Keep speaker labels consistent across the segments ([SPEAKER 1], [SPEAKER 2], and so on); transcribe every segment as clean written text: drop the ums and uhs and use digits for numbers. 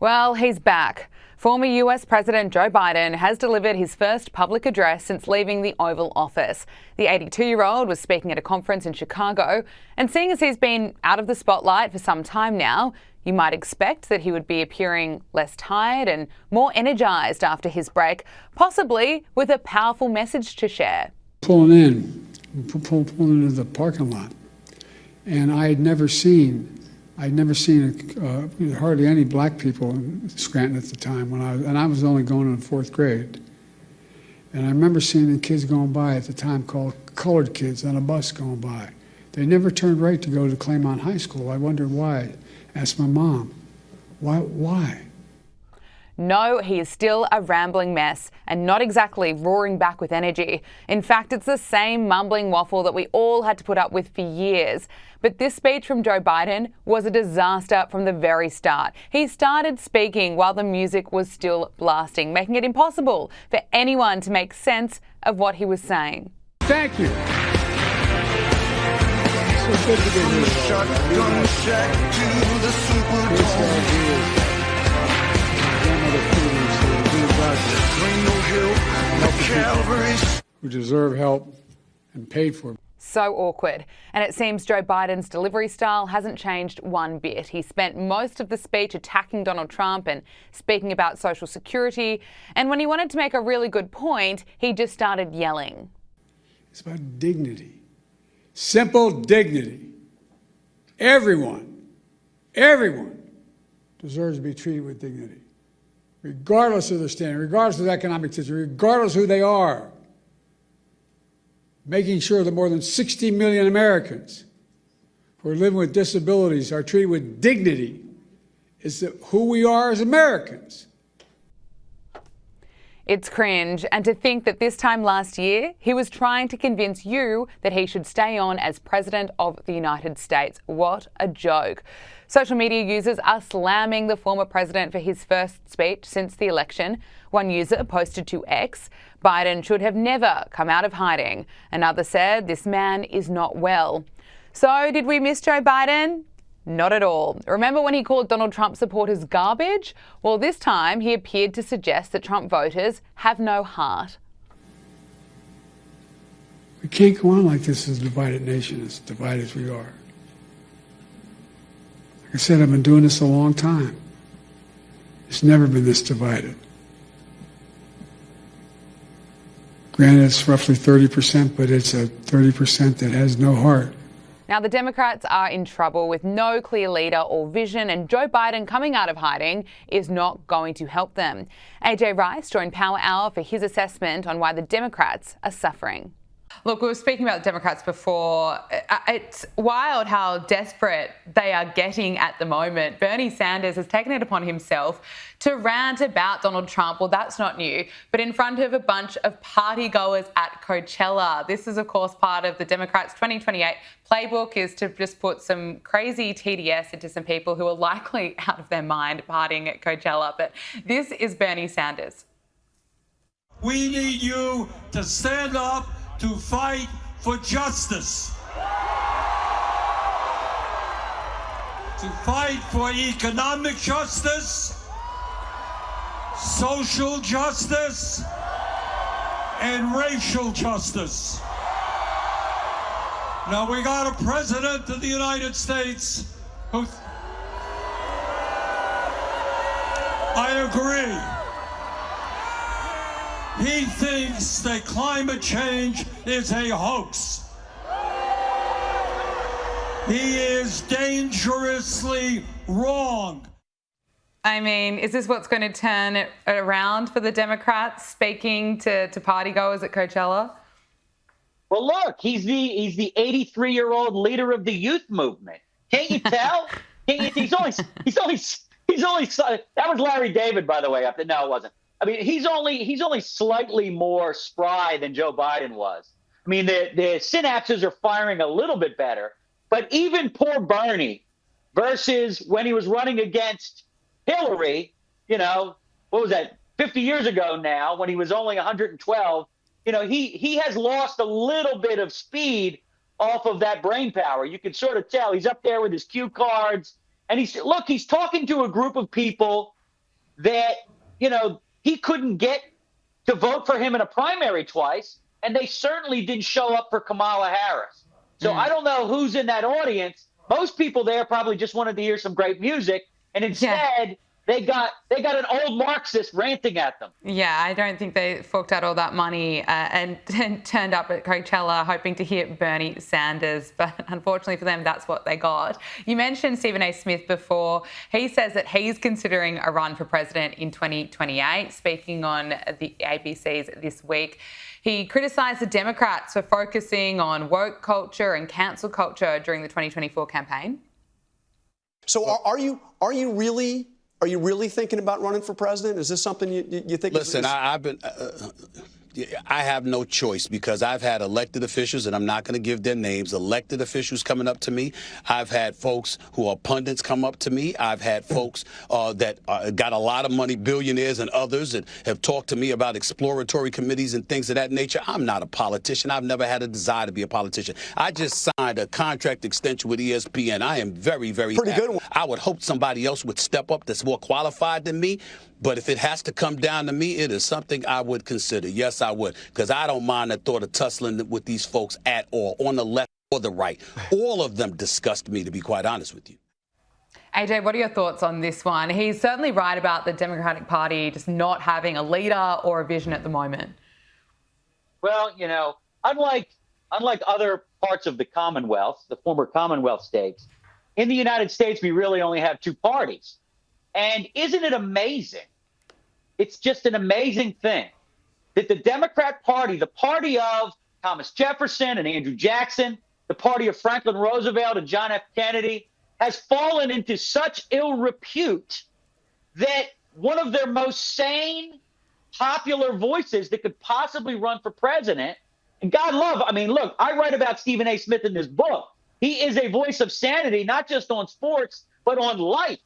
[SPEAKER 1] Well, he's back. Former US President Joe Biden has delivered his first public address since leaving the Oval Office. The 82-year-old was speaking at a conference in Chicago, and seeing as he's been out of the spotlight for some time now, you might expect that he would be appearing less tired and more energised after his break, possibly with a powerful message to share.
[SPEAKER 2] Pulling into the parking lot, and I had never seen hardly any black people in Scranton at the time I was only going in 4th grade. And I remember seeing the kids going by at the time called colored kids on a bus going by. They never turned right to go to Claymont High School. I wondered why. Asked my mom, why?
[SPEAKER 1] No, he is still a rambling mess and not exactly roaring back with energy. In fact, it's the same mumbling waffle that we all had to put up with for years. But this speech from Joe Biden was a disaster from the very start. He started speaking while the music was still blasting, making it impossible for anyone to make sense of what he was saying.
[SPEAKER 2] Thank you. So good to be here.
[SPEAKER 3] Shotgun shack to the Superdome.
[SPEAKER 2] Who deserve help and paid for.
[SPEAKER 1] So awkward. And it seems Joe Biden's delivery style hasn't changed one bit. He spent most of the speech attacking Donald Trump and speaking about Social Security. And when he wanted to make a really good point, he just started yelling.
[SPEAKER 2] It's about dignity. Simple dignity. Everyone deserves to be treated with dignity, regardless of their standing, regardless of their economic situation, regardless of who they are. Making sure that more than 60 million Americans who are living with disabilities are treated with dignity is who we are as Americans.
[SPEAKER 1] It's cringe, and to think that this time last year, he was trying to convince you that he should stay on as President of the United States. What a joke. Social media users are slamming the former president for his first speech since the election. One user posted to X, "Biden should have never come out of hiding." Another said, "This man is not well." So did we miss Joe Biden? Not at all. Remember when he called Donald Trump supporters garbage? Well, this time he appeared to suggest that Trump voters have no heart.
[SPEAKER 2] We can't go on like this as a divided nation, as divided as we are. Like I said, I've been doing this a long time. It's never been this divided. Granted, it's roughly 30%, but it's a 30% that has no heart.
[SPEAKER 1] Now, the Democrats are in trouble with no clear leader or vision, and Joe Biden coming out of hiding is not going to help them. AJ Rice joined Power Hour for his assessment on why the Democrats are suffering. Look, we were speaking about the Democrats before. It's wild how desperate they are getting at the moment. Bernie Sanders has taken it upon himself to rant about Donald Trump. Well, that's not new, but in front of a bunch of partygoers at Coachella. This is, of course, part of the Democrats' 2028 playbook, is to just put some crazy TDS into some people who are likely out of their mind partying at Coachella. But this is Bernie Sanders.
[SPEAKER 4] We need you to stand up to fight for justice, to fight for economic justice, social justice, and racial justice. Now we got a president of the United States who, I agree, he thinks that climate change is a hoax. He is dangerously wrong.
[SPEAKER 1] I mean, is this what's going to turn it around for the Democrats, speaking to partygoers at Coachella?
[SPEAKER 5] Well, look, he's the 83-year-old leader of the youth movement. Can't you tell? He's only that was Larry David, by the way. No, it wasn't. I mean, he's only slightly more spry than Joe Biden was. I mean, the synapses are firing a little bit better. But even poor Bernie versus when he was running against Hillary, what was that, 50 years ago now, when he was only 112, he has lost a little bit of speed off of that brain power. You can sort of tell he's up there with his cue cards. And he's talking to a group of people that, he couldn't get to vote for him in a primary twice, and they certainly didn't show up for Kamala Harris. So I don't know who's in that audience. Most people there probably just wanted to hear some great music, and instead they got an old Marxist ranting at them.
[SPEAKER 1] Yeah, I don't think they forked out all that money and turned up at Coachella hoping to hear Bernie Sanders. But unfortunately for them, that's what they got. You mentioned Stephen A. Smith before. He says that he's considering a run for president in 2028. Speaking on the ABC's This Week, he criticised the Democrats for focusing on woke culture and cancel culture during the 2024 campaign.
[SPEAKER 6] So are you really thinking about running for president? Is this something you think?
[SPEAKER 7] Listen, I've been. I have no choice because I've had elected officials, and I'm not going to give their names, elected officials coming up to me. I've had folks who are pundits come up to me. I've had folks that got a lot of money, billionaires and others, that have talked to me about exploratory committees and things of that nature. I'm not a politician. I've never had a desire to be a politician. I just signed a contract extension with ESPN. I am very, very
[SPEAKER 6] pretty
[SPEAKER 7] happy.
[SPEAKER 6] Good.
[SPEAKER 7] I would hope somebody else would step up that's more qualified than me. But if it has to come down to me, it is something I would consider. Yes, I would, because I don't mind the thought of tussling with these folks at all, on the left or the right. All of them disgust me, to be quite honest with you.
[SPEAKER 1] AJ, what are your thoughts on this one? He's certainly right about the Democratic Party just not having a leader or a vision at the moment.
[SPEAKER 5] Well, unlike other parts of the Commonwealth, the former Commonwealth states, in the United States, we really only have two parties. And isn't it amazing? It's just an amazing thing that the Democrat Party, the party of Thomas Jefferson and Andrew Jackson, the party of Franklin Roosevelt and John F. Kennedy, has fallen into such ill repute that one of their most sane, popular voices that could possibly run for president, and God love, look, I write about Stephen A. Smith in this book. He is a voice of sanity, not just on sports, but on life.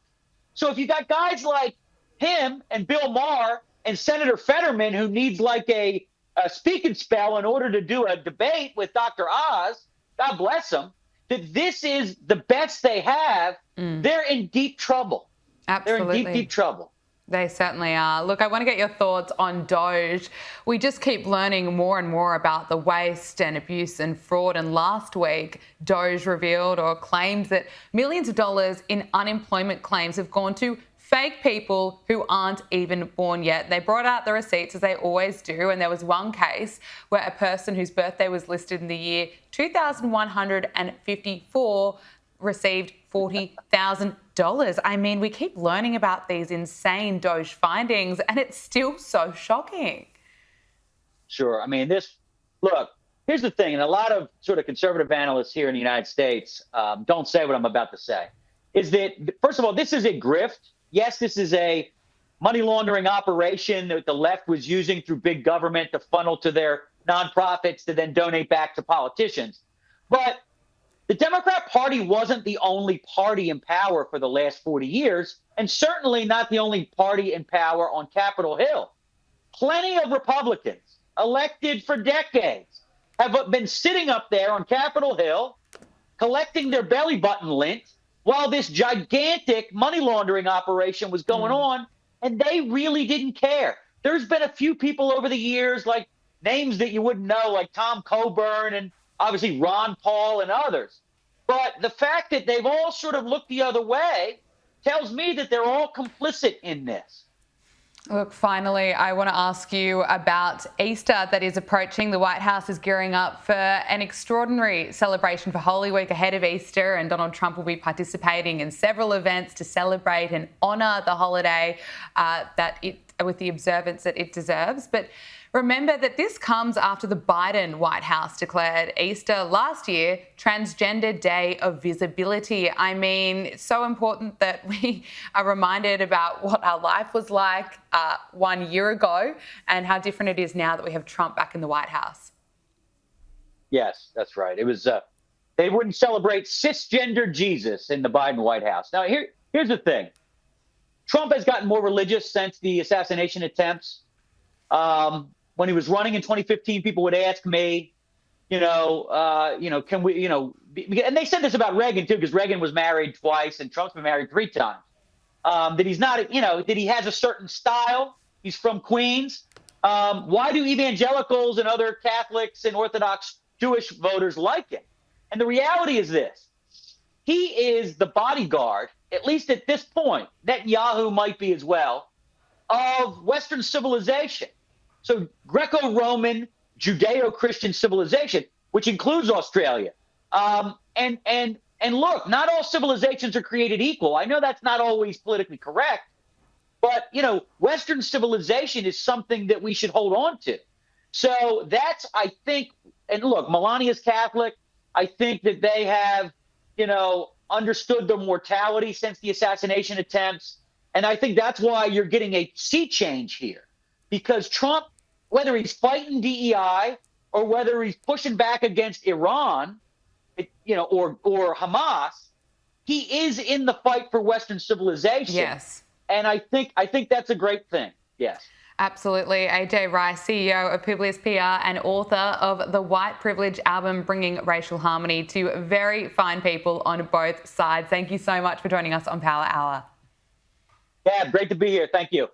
[SPEAKER 5] So if you got guys like him and Bill Maher and Senator Fetterman, who needs like a speaking spell in order to do a debate with Dr. Oz, God bless them, that this is the best they have, they're in deep trouble.
[SPEAKER 1] Absolutely.
[SPEAKER 5] They're in deep trouble.
[SPEAKER 1] They certainly are. Look, I want to get your thoughts on DOGE. We just keep learning more and more about the waste and abuse and fraud. And last week, DOGE revealed or claimed that millions of dollars in unemployment claims have gone to fake people who aren't even born yet. They brought out the receipts, as they always do, and there was one case where a person whose birthday was listed in the year 2154 received $40,000. We keep learning about these insane DOGE findings, and it's still so shocking.
[SPEAKER 5] Sure. Look, here's the thing, and a lot of sort of conservative analysts here in the United States don't say what I'm about to say, is that, first of all, this is a grift. Yes, this is a money laundering operation that the left was using through big government to funnel to their nonprofits to then donate back to politicians. But the Democrat Party wasn't the only party in power for the last 40 years, and certainly not the only party in power on Capitol Hill. Plenty of Republicans elected for decades have been sitting up there on Capitol Hill collecting their belly button lint while this gigantic money laundering operation was going on, and they really didn't care. There's been a few people over the years, like names that you wouldn't know, like Tom Coburn and obviously Ron Paul and others. But the fact that they've all sort of looked the other way tells me that they're all complicit in this.
[SPEAKER 1] Look, finally, I want to ask you about Easter that is approaching. The White House is gearing up for an extraordinary celebration for Holy Week ahead of Easter, and Donald Trump will be participating in several events to celebrate and honour the holiday with the observance that it deserves. But remember that this comes after the Biden White House declared Easter last year Transgender Day of Visibility. It's so important that we are reminded about what our life was like 1 year ago and how different it is now that we have Trump back in the White House.
[SPEAKER 5] Yes, that's right. It was they wouldn't celebrate cisgender Jesus in the Biden White House. Now, here's the thing. Trump has gotten more religious since the assassination attempts. When he was running in 2015, people would ask me, can we, and they said this about Reagan too, because Reagan was married twice and Trump's been married 3 times. that he's not, that he has a certain style. He's from Queens. Why do evangelicals and other Catholics and Orthodox Jewish voters like him? And the reality is this. He is the bodyguard, at least at this point, Netanyahu might be as well, of Western civilization. So Greco-Roman, Judeo-Christian civilization, which includes Australia. And look, not all civilizations are created equal. I know that's not always politically correct, but, Western civilization is something that we should hold on to. So that's, I think, and look, Melania's Catholic. I think that they have, understood the mortality since the assassination attempts. And I think that's why you're getting a sea change here, because Trump, whether he's fighting DEI or whether he's pushing back against Iran, or Hamas, he is in the fight for Western civilization.
[SPEAKER 1] Yes.
[SPEAKER 5] And I think that's a great thing. Yes.
[SPEAKER 1] Absolutely. AJ Rice, CEO of Publius PR and author of the White Privilege album, bringing racial harmony to very fine people on both sides. Thank you so much for joining us on Power Hour.
[SPEAKER 5] Yeah, great to be here. Thank you.